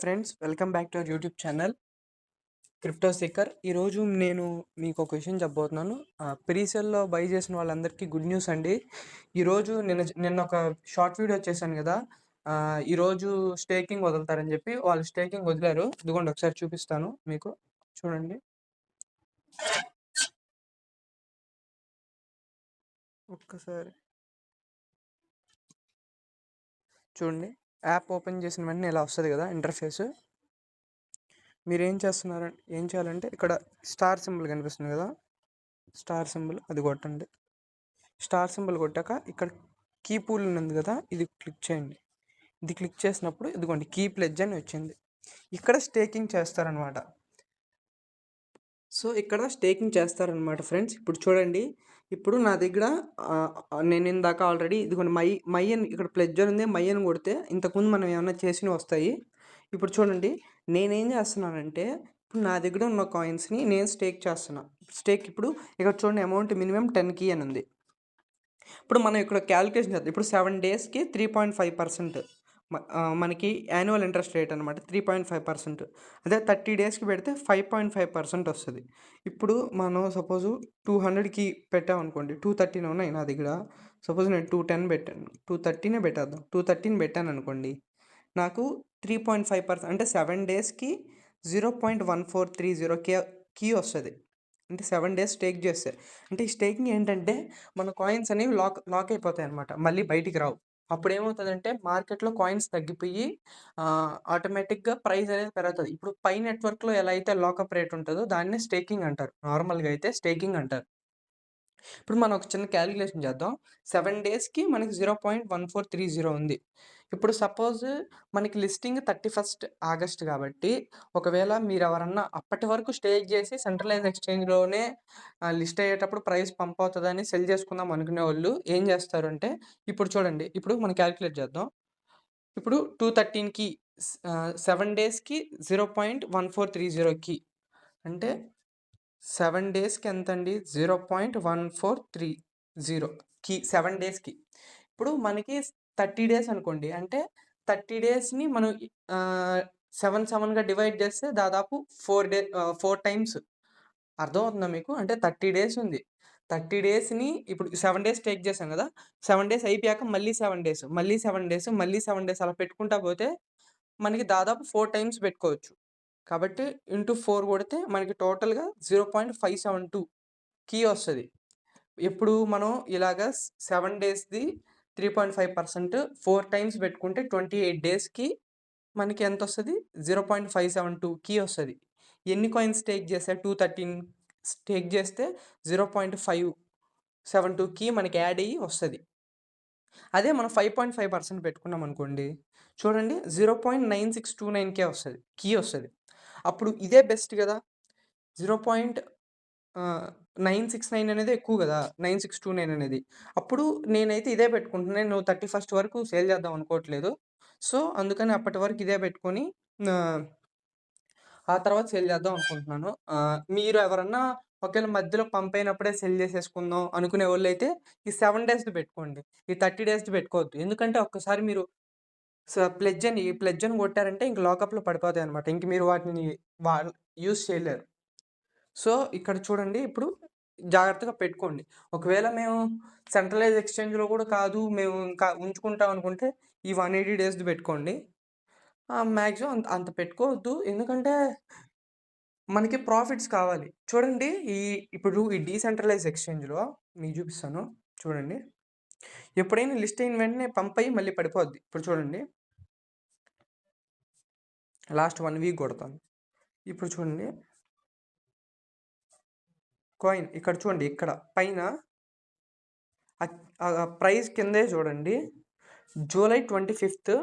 Friends, welcome back to our YouTube channel crypto seeker. ఈరోజు నేను మీకు ఒక విషయం చెప్పబోతున్నాను. ప్రీసేల్లో బై చేసిన వాళ్ళందరికీ గుడ్ న్యూస్ అండి. ఈరోజు నిన్న ఒక షార్ట్ వీడియో చేశాను కదా. ఈరోజు స్టేకింగ్ వదులుతారని చెప్పి వాళ్ళు స్టేకింగ్ వదిలారు. ఇదిగోండి, ఒకసారి చూపిస్తాను మీకు. చూడండి, ఒక్కసారి చూడండి. యాప్ ఓపెన్ చేసిన వెంటనే ఇలా వస్తుంది కదా ఇంటర్ఫేస్. మీరు ఏం చేయాలంటే ఇక్కడ స్టార్ సింబల్ కనిపిస్తుంది కదా, స్టార్ సింబల్ అది కొట్టండి. స్టార్ సింబల్ కొట్టాక ఇక్కడ కీ పూల్ ఉంది కదా, ఇది క్లిక్ చేయండి. ఇది క్లిక్ చేసినప్పుడు ఇదిగోండి కీ ప్లెడ్జ్ అని వచ్చింది. ఇక్కడ స్టేకింగ్ చేస్తారనమాట. సో ఇక్కడ స్టేకింగ్ చేస్తారనమాట ఫ్రెండ్స్. ఇప్పుడు చూడండి, ఇప్పుడు నా దగ్గర నేను ఇందాక ఆల్రెడీ ఇదిగోండి మై అని ఇక్కడ ప్లెడ్జ్ ఉంది. మై అని కొడితే ఇంతకుముందు మనం ఏమైనా చేసినవి వస్తాయి. ఇప్పుడు చూడండి, నేనేం చేస్తున్నానంటే ఇప్పుడు నా దగ్గర ఉన్న కాయిన్స్ని నేను స్టేక్ చేస్తున్నా. ఇప్పుడు ఇక్కడ చూడండి, అమౌంట్ మినిమం 10K అని ఉంది. ఇప్పుడు మనం ఇక్కడ క్యాలిక్యులేషన్ చేద్దాం. ఇప్పుడు 7 డేస్కి 3.5% మనకి యాన్యువల్ ఇంట్రెస్ట్ రేట్ అనమాట, 3.5%. అదే 30 డేస్కి పెడితే 5.5% వస్తుంది. ఇప్పుడు మనం సపోజు 200కి పెట్టామనుకోండి, 213 ఉన్నాయి నా దగ్గర. సపోజ్ నేను 210 పెట్టాను, 230 పెట్టేద్దాం. 213 పెట్టాను అనుకోండి, నాకు 3.5% అంటే 7 డేస్కి 0.1430 కీ వస్తుంది. అంటే 7 డేస్ స్టేక్ చేస్తే, అంటే ఈ స్టేకింగ్ ఏంటంటే మన కాయిన్స్ అనేవి లాక్ అయిపోతాయి అనమాట, మళ్ళీ బయటికి రావు. అప్పుడు ఏమవుతుందంటే మార్కెట్లో కాయిన్స్ తగ్గిపోయి ఆటోమేటిక్గా ప్రైస్ అనేది పెరుగుతుంది. ఇప్పుడు పై నెట్వర్క్లో ఎలా అయితే లాకప్ రేట్ ఉంటుందో దాన్ని స్టేకింగ్ అంటారు. నార్మల్గా అయితే స్టేకింగ్ అంటారు. ఇప్పుడు మనం ఒక చిన్న క్యాలిక్యులేషన్ చేద్దాం. 7 డేస్కి మనకి 0.1430 ఉంది. ఇప్పుడు సపోజ్ మనకి లిస్టింగ్ 31 ఆగస్ట్ కాబట్టి, ఒకవేళ మీరు ఎవరన్నా అప్పటి వరకు స్టేక్ చేసి సెంట్రలైజ్ ఎక్స్చేంజ్లోనే లిస్ట్ అయ్యేటప్పుడు ప్రైస్ పంప్ అవుతుందని సెల్ చేసుకుందాం అనుకునే వాళ్ళు ఏం చేస్తారంటే, ఇప్పుడు చూడండి, ఇప్పుడు మనం క్యాలిక్యులేట్ చేద్దాం. ఇప్పుడు 213కి 7 డేస్కి 0.1430కి అంటే 7 డేస్కి ఎంత అండి? 0.1430కి 7 డేస్కి. ఇప్పుడు మనకి 30 డేస్ అనుకోండి, అంటే 30 డేస్ని మనం 7గా డివైడ్ చేస్తే దాదాపు 4 టైమ్స్. అర్థమవుతుందా మీకు? అంటే 30 డేస్ ఉంది. 30 డేస్ని ఇప్పుడు 7 డేస్ టేక్ చేసాం కదా, 7 డేస్ అయిపోయాక మళ్ళీ 7 డేస్, మళ్ళీ 7 డేస్, మళ్ళీ 7 డేస్ అలా పెట్టుకుంటా పోతే మనకి దాదాపు 4 టైమ్స్ పెట్టుకోవచ్చు. కాబట్టి ఇంటూ 4 కొడితే మనకి టోటల్గా 0.572 కీ వస్తుంది. ఇప్పుడు మనం ఇలాగా 7 డేస్ది 3.5% 4 టైమ్స్ పెట్టుకుంటే 28 డేస్కి మనకి ఎంత వస్తుంది? 0.572 కీ వస్తుంది. ఎన్ని కాయిన్స్ స్టేక్ చేస్తే 213 స్టేక్ చేస్తే 0.572 కీ మనకి యాడ్ అయ్యి వస్తుంది. అదే మనం 5.5% పెట్టుకున్నాం అనుకోండి, చూడండి 0.9629K వస్తుంది, కీ వస్తుంది. అప్పుడు ఇదే బెస్ట్ కదా. 0.969 అనేది ఎక్కువ కదా, 9629 అనేది. అప్పుడు నేనైతే ఇదే పెట్టుకుంటున్నాను. నేను 31 వరకు సేల్ చేద్దాం అనుకోవట్లేదు. సో అందుకని అప్పటి వరకు ఇదే పెట్టుకొని ఆ తర్వాత సేల్ చేద్దాం అనుకుంటున్నాను. మీరు ఎవరన్నా ఒకవేళ మధ్యలో పంప్ అయినప్పుడే సెల్ చేసేసుకుందాం అనుకునే వాళ్ళైతే ఈ 7 డేస్ది పెట్టుకోండి, ఈ 30 డేస్ది పెట్టుకోవద్దు. ఎందుకంటే ఒక్కసారి మీరు ప్లెడ్జ్ అని కొట్టారంటే ఇంక లాకప్లో పడిపోతాయి అనమాట. ఇంక మీరు వాటిని యూజ్ చేయలేరు. సో ఇక్కడ చూడండి, ఇప్పుడు జాగ్రత్తగా పెట్టుకోండి. ఒకవేళ మేము సెంట్రలైజ్ ఎక్స్చేంజ్లో కూడా కాదు, మేము ఇంకా ఉంచుకుంటాం అనుకుంటే ఈ 180 డేస్ది పెట్టుకోండి. మ్యాక్సిమం అంత పెట్టుకోవద్దు, ఎందుకంటే మనకి ప్రాఫిట్స్ కావాలి. చూడండి, ఇప్పుడు ఈ డీసెంట్రలైజ్ ఎక్స్చేంజ్లో మీకు చూపిస్తాను. చూడండి, ఎప్పుడైనా లిస్ట్ అయిన వెంటనే పంప్ అయ్యి మళ్ళీ పడిపోద్ది. ఇప్పుడు చూడండి, లాస్ట్ 1 వీక్ కొడతాను. ఇప్పుడు చూడండి, కాయిన్ ఇక్కడ చూడండి, ఇక్కడ పైన ప్రైస్ కిందే చూడండి, జూలై 25,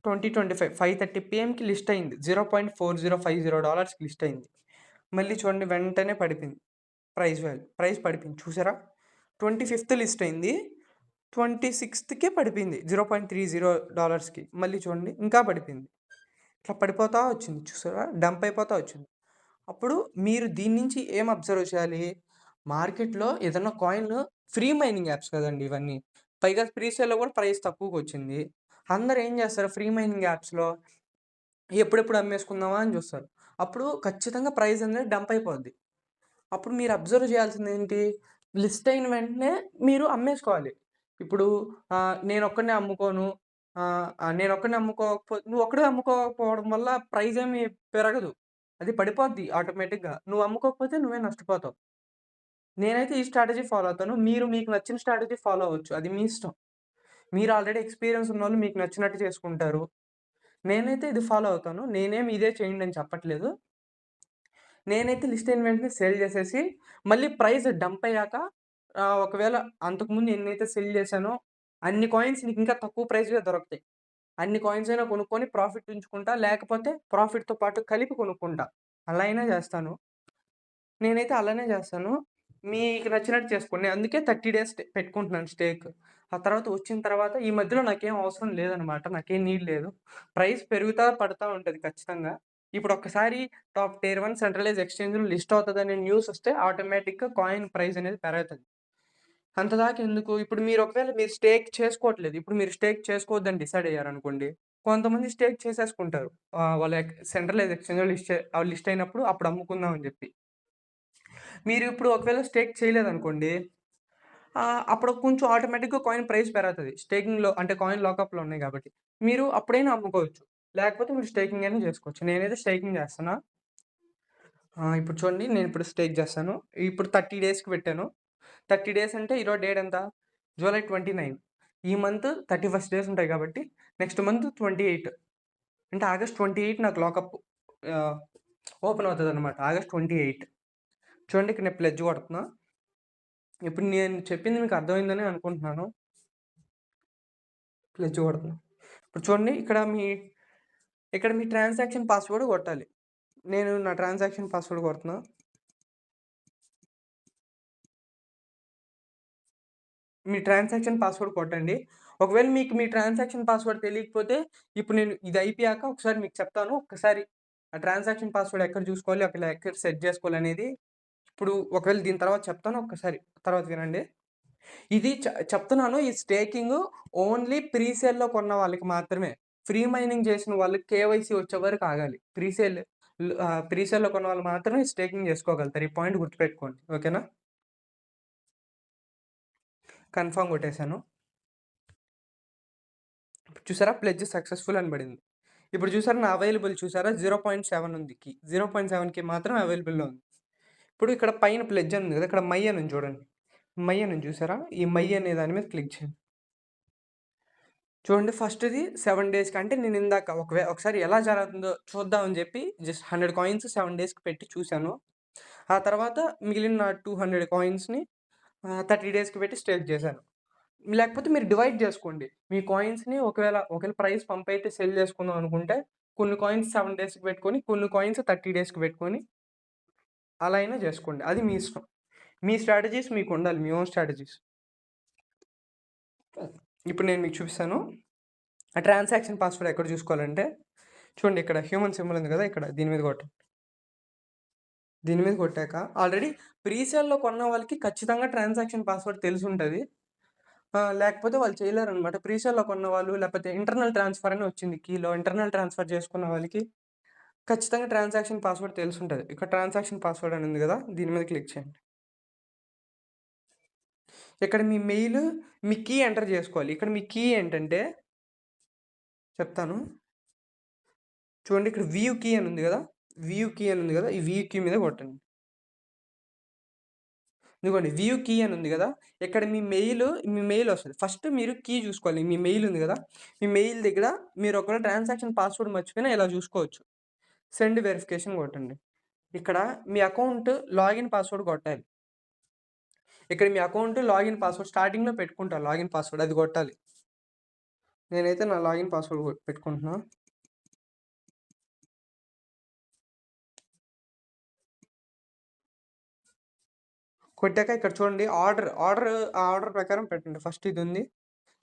2025 5:30 PM లిస్ట్ అయింది. $0.4050 లిస్ట్ అయింది. మళ్ళీ చూడండి, వెంటనే పడిపోయింది ప్రైస్ పడిపోయింది. చూసారా? 25 లిస్ట్ అయింది, 26కే పడిపోయింది $0.30కి. మళ్ళీ చూడండి, ఇంకా పడిపోయింది. ఇట్లా పడిపోతా వచ్చింది. చూసారా? డంప్ అయిపోతా వచ్చింది. అప్పుడు మీరు దీని నుంచి ఏం అబ్జర్వ్ చేయాలి? మార్కెట్లో ఏదన్నా కాయిన్, ఫ్రీ మైనింగ్ యాప్స్ కదండి ఇవన్నీ, పైగా ప్రీసేల్లో కూడా ప్రైస్ తక్కువకి వచ్చింది. అందరూ ఏం చేస్తారు ఫ్రీ మైనింగ్ యాప్స్లో? ఎప్పుడెప్పుడు అమ్మేసుకుందామా అని చూస్తారు. అప్పుడు ఖచ్చితంగా ప్రైస్ అనేది డంప్ అయిపోద్ది. అప్పుడు మీరు అబ్జర్వ్ చేయాల్సిందేంటి? లిస్ట్ అయిన వెంటనే మీరు అమ్మేసుకోవాలి. ఇప్పుడు నేనొక్కడినే అమ్ముకోను. నేనొక్కడినే నువ్వొక్కడివే అమ్ముకోకపోవడం వల్ల ప్రైస్ ఏమి పెరగదు. అది పడిపోద్ది ఆటోమేటిక్‌గా. నువ్వు అమ్ముకోకపోతే నువ్వే నష్టపోతావు. నేనైతే ఈ స్ట్రాటజీ ఫాలో అవుతాను. మీరు మీకు నచ్చిన స్ట్రాటజీ ఫాలో అవ్వచ్చు. అది మీ ఇష్టం. మీరు ఆల్రెడీ ఎక్స్‌పీరియన్స్ ఉన్నోళ్ళు మీకు నచ్చినట్టు చేసుకుంటారు. నేనైతే ఇది ఫాలో అవుతాను. నేనేమి ఇదే చేయండి అని చెప్పట్లేదు. నేనైతే లిస్ట్ అయిన వెంటనే సేల్ చేసేసి, మళ్ళీ ప్రైస్ డంప్ అయ్యాక ఒకవేళ అంతకుముందు ఎన్నైతే సెల్ చేశానో, అన్ని కాయిన్స్ నీకింకా తక్కువ ప్రైస్‌కే దొరుకుతాయి. అన్ని కాయిన్స్ అయినా కొనుక్కొని ప్రాఫిట్ ఉంచుకుంటా. లేకపోతే ప్రాఫిట్‌తో పాటు కలిపి కొనుక్కుంటా. అలా అయినా చేస్తాను. నేనైతే అలానే చేస్తాను. మీకు నచ్చినట్టు చేసుకోండి. నేను అందుకే 30 డేస్ పెట్టుకుంటున్నాను స్టేక్. ఆ తర్వాత వచ్చిన తర్వాత ఈ మధ్యలో నాకేం అవసరం లేదనమాట. నాకేం నీడ్ లేదు. ప్రైస్ పెరుగుతా, పడతా ఉంటది ఖచ్చితంగా. ఇప్పుడు ఒక్కసారి టాప్ టైర్ 1 సెంట్రలైజ్ ఎక్స్‌చేంజ్‌లో లిస్ట్ అవుతదనే న్యూస్ వస్తే ఆటోమేటిక్‌గా కాయిన్ ప్రైస్ అనేది పెరుగుతది. అంతదాకా ఎందుకు? ఇప్పుడు మీరు ఒకవేళ మీరు స్టేక్ చేసుకోవట్లేదు. ఇప్పుడు మీరు స్టేక్ చేసుకోవద్దని డిసైడ్ అయ్యారనుకోండి. కొంతమంది స్టేక్ చేసేసుకుంటారు. వాళ్ళ సెంట్రలైజ్ ఎక్స్‌చేంజ్‌లో లిస్ట్ అయినప్పుడు అప్పుడు అమ్ముకుందాం అని జెప్పి. మీరు ఇప్పుడు ఒకవేళ స్టేక్ చేయలేదనుకోండి, అప్పుడు కొంచెం ఆటోమేటిక్‌గా కాయిన్ ప్రైస్ పెరుగుతది. స్టేకింగ్‌లో అంటే కాయిన్ లాకప్‌లో ఉన్నాయి గాబట్టి. మీరు అప్పుడైనా అమ్ముకోవచ్చు. లేకపోతే మీరు స్టేకింగ్ అయినా జేసుకోవచ్చు. నేనైతే స్టేకింగ్ జేస్తున్నా. ఇప్పుడు చూడండి నేనిప్పుడు స్టేక్ జేస్తాను. ఇప్పుడు 30 డేస్‌కి పెట్టాను. 30 డేస్ అంటే ఈరోజు డేట్ ఎంత? జూలై 29. ఈ మంత్ 31 డేస్ ఉంటాయి గాబట్టి నెక్స్ట్ మంత్ 28 అంటే ఆగస్ట్ 28 నాకు లాకప్ ఆహ్, ఓపెన్ అవుతదనమాట. ఆగస్ట్ 28 చూడండి ఇక్కడ నేను ప్లెడ్జ్ కొడుతున్నా. ఇప్పుడు నేను చెప్పింది మీకు అర్థమైందని అనుకుంటున్నాను. ప్లెడ్జ్ కొడుతున్నా. ఇప్పుడు చూడండి ఇక్కడ మీ ట్రాన్సాక్షన్ పాస్వర్డ్ కొట్టాలి. నేను నా ట్రాన్సాక్షన్ పాస్వర్డ్ కొడుతున్నా. మీ ట్రాన్సాక్షన్ పాస్వర్డ్ కొట్టండి. ఒకవేళ మీకు మీ ట్రాన్సాక్షన్ పాస్వర్డ్ తెలియకపోతే ఇప్పుడు నేను ఇది అయిపోయాక ఒకసారి మీకు చెప్తాను. ఒక్కసారి ఆ ట్రాన్సాక్షన్ పాస్వర్డ్ ఎక్కడ చూసుకోవాలి, అక్కడ ఎక్కడ సెట్ చేసుకోవాలనేది ఇప్పుడు ఒకవేళ దీని తర్వాత చెప్తాను. ఒక్కసారి తర్వాత వినండి. ఇది చెప్తున్నాను. ఈ స్టేకింగు ఓన్లీ ప్రీ సేల్‌లో కొన్న వాళ్ళకి మాత్రమే. ఫ్రీ మైనింగ్ చేసిన వాళ్ళకి కేవైసీ వచ్చే వరకు ఆగాలి. ప్రీ సేల్‌లో కొన్న వాళ్ళు మాత్రమే స్టేకింగ్ చేసుకోగలుగుతారు. ఈ పాయింట్ గుర్తుపెట్టుకోండి. ఓకేనా? కన్ఫర్మ్ కొట్టేసాను. చూసారా? ప్లెడ్జ్ సక్సెస్‌ఫుల్ అని పడింది. ఇప్పుడు చూసారా నా అవైలబుల్ చూసారా? 0.7 ఉంది కీ. 0.7కి మాత్రం అవైలబుల్‌లో ఉంది. ఇప్పుడు ఇక్కడ పైన ప్లెడ్జ్ అని ఉంది కదా! ఇక్కడ మై అని ఉంది చూడండి. మై అని ఉంది చూసారా? ఈ మై అనే దాని మీద క్లిక్ చేయండి. చూడండి ఫస్ట్‌ది 7 డేస్‌కి అంటే నేను ఇందాక ఒకసారి ఎలా జరుగుతుందో చూద్దాం అని చెప్పి జస్ట్ 100 కాయిన్స్ 7 డేస్‌కి పెట్టి చూసాను. ఆ తర్వాత మిగిలిన 200 కాయిన్స్‌ని 30 డేస్‌కి పెట్టి స్టేక్ చేశాను. లేకపోతే మీరు డివైడ్ జేసుకోండి. మీ కాయిన్స్‌ని ఒకవేళ ప్రైస్ పంప్ అయితే సెల్ చేసుకుందాం అనుకుంటే, కొన్ని కాయిన్స్ 7 డేస్‌కి పెట్టుకొని, కొన్ని కాయిన్స్ 30 డేస్‌కి పెట్టుకొని, అలా అయినా జేసుకోండి. అది మీ ఇష్టం. మీ స్ట్రాటజీస్ మీకుండాలి. మీ ఓన్ స్ట్రాటజీస్. ఇప్పుడు నేను మీకు చూపిస్తాను. ఆ ట్రాన్సాక్షన్ పాస్వర్డ్ ఎక్కడ చూసుకోవాలంటే, చూడండి ఇక్కడ హ్యూమన్ సింబల్ ఉంది గదా! ఇక్కడ దీని మీద కొట్టండి. దీని మీద కొట్టాక ఆల్రెడీ ప్రీ సేల్‌లో కొన్న వాళ్ళకి ఖచ్చితంగా ట్రాన్సాక్షన్ పాస్వర్డ్ తెలిసుంటది. లేకపోతే వాళ్ళు చేయలేరనమాట. ప్రీసేల్‌లో కొన్నవాళ్ళు లేకపోతే ఇంటర్నల్ ట్రాన్స్‌ఫర్ అని వచ్చింది కీలో. ఇంటర్నల్ ట్రాన్స్‌ఫర్ చేసుకున్న వాళ్ళకి ఖచ్చితంగా ట్రాన్సాక్షన్ పాస్వర్డ్ తెలిసుంటది. ఇక్కడ ట్రాన్సాక్షన్ పాస్వర్డ్ అని ఉంది గదా! దీని మీద క్లిక్ చేయండి. ఇక్కడ మీ మెయిల్, మీ కీ ఎంటర్ జేసుకోవాలి. ఇక్కడ మీ కీ ఏంటంటే చెప్తాను. చూడండి ఇక్కడ వ్యూ కీ అని ఉంది గదా! వ్యూ కీ అని ఉంది గదా! ఈ వ్యూ కీ మీద కొట్టండి. ఇదిగోండి వ్యూ కీ అని ఉంది గదా! ఇక్కడ మీ మెయిల్ ఒస్తది. ఫస్ట్ మీరు కీ జూసుకోవాలి. మీ మెయిల్ ఉంది గదా! మీ మెయిల్ దగ్గర మీరు ఒకవేళ ట్రాన్సాక్షన్ పాస్వర్డ్ మర్చిపోయినా ఇలా జూసుకోవచ్చు. సెండ్ వెరిఫికేషన్ కొట్టండి. ఇక్కడ మీ అకౌంట్ లాగిన్ పాస్వర్డ్ కొట్టాలి. ఇక్కడ మీ అకౌంట్ లాగిన్ పాస్వర్డ్ స్టార్టింగ్‌లో పెట్టుకుంటా లాగిన్ పాస్వర్డ్ అది కొట్టాలి. నేనైతే నా లాగిన్ పాస్వర్డ్ పెట్టుకుంటున్నా. కొట్టాక ఇక్కడ చూడండి ఆ ఆర్డర్ ప్రకారం పెట్టండి. ఫస్ట్ ఇదుంది.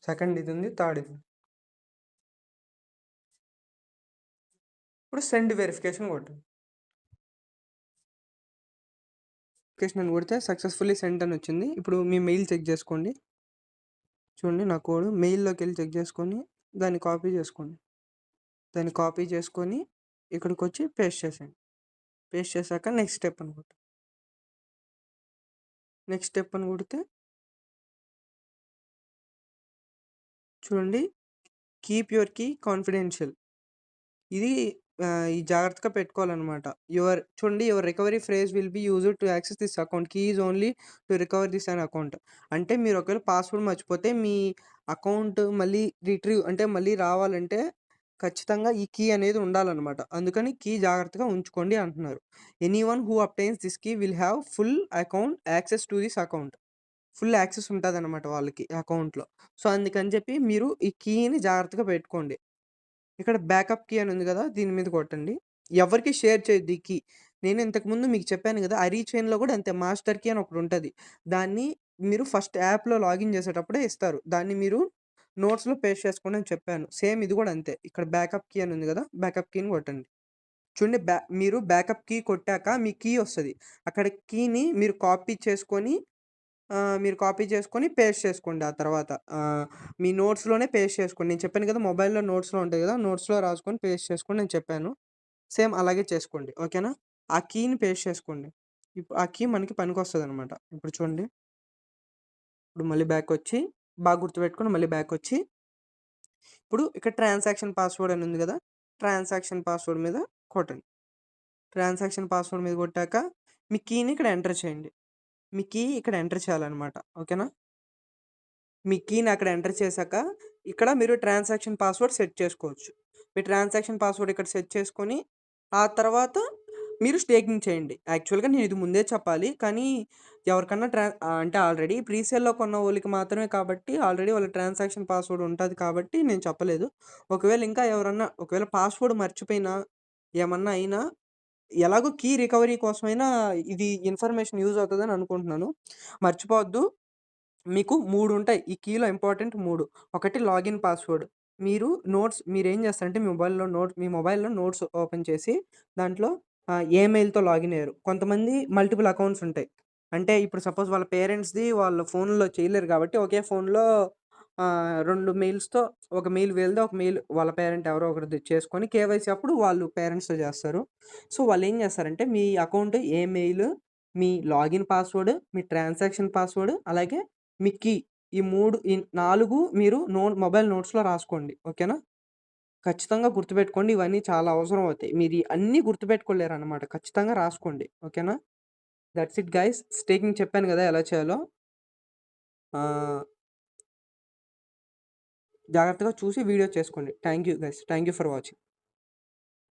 సెకండ్ ఇదుంది. థర్డ్ ఇది. ఇప్పుడు సెండ్ వెరిఫికేషన్ కొట్టండి. వెరిఫికేషన్ అని కొడితే సక్సెస్‌ఫుల్లీ సెండ్ అని వచ్చింది. ఇప్పుడు మీ మెయిల్ చెక్ చేసుకోండి. చూడండి నా కోడ్ మెయిల్‌లోకెళ్ళి చెక్ చేసుకొని దాన్ని కాపీ చేసుకోండి. దాన్ని కాపీ చేసుకొని ఇక్కడికొచ్చి పేస్ట్ చేసేయండి. పేస్ట్ చేశాక నెక్స్ట్ స్టెప్ అని కొట్టండి. నెక్స్ట్ స్టెప్ అని కొడితే చూడండి, కీప్ యువర్ కీ కాన్ఫిడెన్షియల్. ఇది ఈ జాగ్రత్తగా పెట్టుకోవాలనమాట. చూడండి, your recovery phrase will be used to access this account. Key is only to recover this అన్ అకౌంట్. అంటే మీరు ఒకవేళ పాస్వర్డ్ మర్చిపోతే మీ అకౌంట్ మళ్ళీ అంటే మళ్ళీ రావాలంటే ఖచ్చితంగా ఈ కీ అనేది ఉండాలనమాట. అందుకని కీ జాగ్రత్తగా ఉంచుకోండి అంటున్నారు. Anyone who obtains this key will have full account access to this account. Full access ఉంటదనమాట వాళ్ళకి అకౌంట్‌లో. సో, అందుకని చెప్పి మీరు ఈ కీని జాగ్రత్తగా పెట్టుకోండి. ఇక్కడ బ్యాకప్ కీ అని ఉంది గదా! దీని మీద కొట్టండి. ఎవరికీ షేర్ చేయొద్దు ఈ కీ. నేను ఇంతకుముందు మీకు చెప్పాను గదా! అరీచైన్‌లో గూడా అంతే, మాస్టర్ కీ అని ఒకటుంటది. దాన్ని మీరు ఫస్ట్ యాప్‌లో లాగిన్ చేసేటప్పుడే ఇస్తారు. దాన్ని మీరు నోట్స్‌లో పేస్ట్ చేసుకోండి అని చెప్పాను. సేమ్ ఇది గూడా అంతే. ఇక్కడ బ్యాకప్ కీ అని ఉంది గదా! బ్యాకప్ కీని కొట్టండి. చూడండి, మీరు బ్యాకప్ కీ కొట్టాక మీ కీ ఒస్తది. అక్కడ కీని మీరు కాపీ చేసుకొని పేస్ట్ చేసుకోండి ఆ తర్వాత. మీ నోట్స్‌లోనే పేస్ట్ చేసుకోండి. నేను చెప్పాను కదా! మొబైల్‌లో నోట్స్‌లో ఉంటాయి కదా! నోట్స్‌లో రాసుకొని పేస్ట్ చేసుకోండి అని చెప్పాను. సేమ్ అలాగే చేసుకోండి. ఓకేనా? ఆ కీని పేస్ట్ చేసుకోండి. ఆ కీ మనకి పనికొస్తదనమాట. ఇప్పుడు చూడండి. ఇప్పుడు మళ్ళీ బ్యాకొచ్చి బాగా గుర్తుపెట్టుకొని మళ్ళీ బ్యాకొచ్చి ఇప్పుడు ఇక్కడ ట్రాన్సాక్షన్ పాస్వర్డ్ అని ఉంది గదా! ట్రాన్సాక్షన్ పాస్వర్డ్ మీద కొట్టండి. ట్రాన్సాక్షన్ పాస్వర్డ్ మీద కొట్టాక మీ కీని ఇక్కడ ఎంటర్ చేయండి. మీ కీ ఇక్కడ ఎంటర్ చేయాలనమాట. ఓకేనా? మీ కీని అక్కడ ఎంటర్ చేశాక, ఇక్కడ మీరు ట్రాన్సాక్షన్ పాస్వర్డ్ సెట్ చేసుకోవచ్చు. మీ ట్రాన్సాక్షన్ పాస్వర్డ్ ఇక్కడ సెట్ చేసుకొని, ఆ తర్వాత మీరు స్టేకింగ్ చేయండి. యాక్చువల్‌గా నేను ఇది ముందే చెప్పాలి. కానీ ఎవరికన్నా అంటే ఆల్రెడీ ప్రీసేల్‌లో కొన్నవోళ్ళకి మాత్రమే కాబట్టి, ఆల్రెడీ వాళ్ళ ట్రాన్సాక్షన్ పాస్వర్డ్ ఉంటది కాబట్టి నేను చెప్పలేదు. ఒకవేళ పాస్వర్డ్ మర్చిపోయినా, ఏమన్నా అయినా, ఎలాగో కీ రికవరీ కోసమైనా ఇది ఇన్ఫర్మేషన్ యూజ్ అవుతదని అనుకుంటున్నాను. మర్చిపోవద్దు. మీకు 3 ఉంటాయి. ఈ కీలో ఇంపార్టెంట్ 3. ఒకటి లాగిన్ పాస్వర్డ్. మీరేం చేస్తారంటే మీ మొబైల్‌లో నోట్స్ ఓపెన్ చేసి దాంట్లో ఈమెయిల్‌తో లాగిన్ అయ్యారు. కొంతమంది మల్టిపుల్ అకౌంట్స్ ఉంటాయి. అంటే ఇప్పుడు సపోజ్ వాళ్ళ పేరెంట్స్‌ది వాళ్ళ ఫోన్‌లో చేయలేరు కాబట్టి ఒకే ఫోన్‌లో 2 మెయిల్స్‌తో, ఒక మెయిల్ వీళ్ళది, ఒక మెయిల్ వాళ్ళ పేరెంట్ ఎవరో ఒకరిది చేసుకొని కేవైసీ అప్పుడు వాళ్ళు పేరెంట్స్‌తో చేస్తారు. సో, వాళ్ళేం చేస్తారంటే మీ అకౌంట్ మెయిల్, మీ లాగిన్ పాస్వర్డ్, మీ ట్రాన్సాక్షన్ పాస్వర్డ్, అలాగే మీ కీ, ఈ 4 మీరు మొబైల్ నోట్స్‌లో రాసుకోండి. ఓకేనా? ఖచ్చితంగా గుర్తుపెట్టుకోండి. ఇవన్నీ చాలా అవసరం అవుతాయి. మీరు అన్నీ గుర్తుపెట్టుకోలేరనమాట. ఖచ్చితంగా రాసుకోండి. ఓకేనా? That's it guys. స్టేకింగ్ చెప్పాను గదా! ఎలా చేయాలో. ఆహ్, జాగ్రత్తగా చూసి వీడియో చేసుకోండి. Thank you guys. Thank you for watching.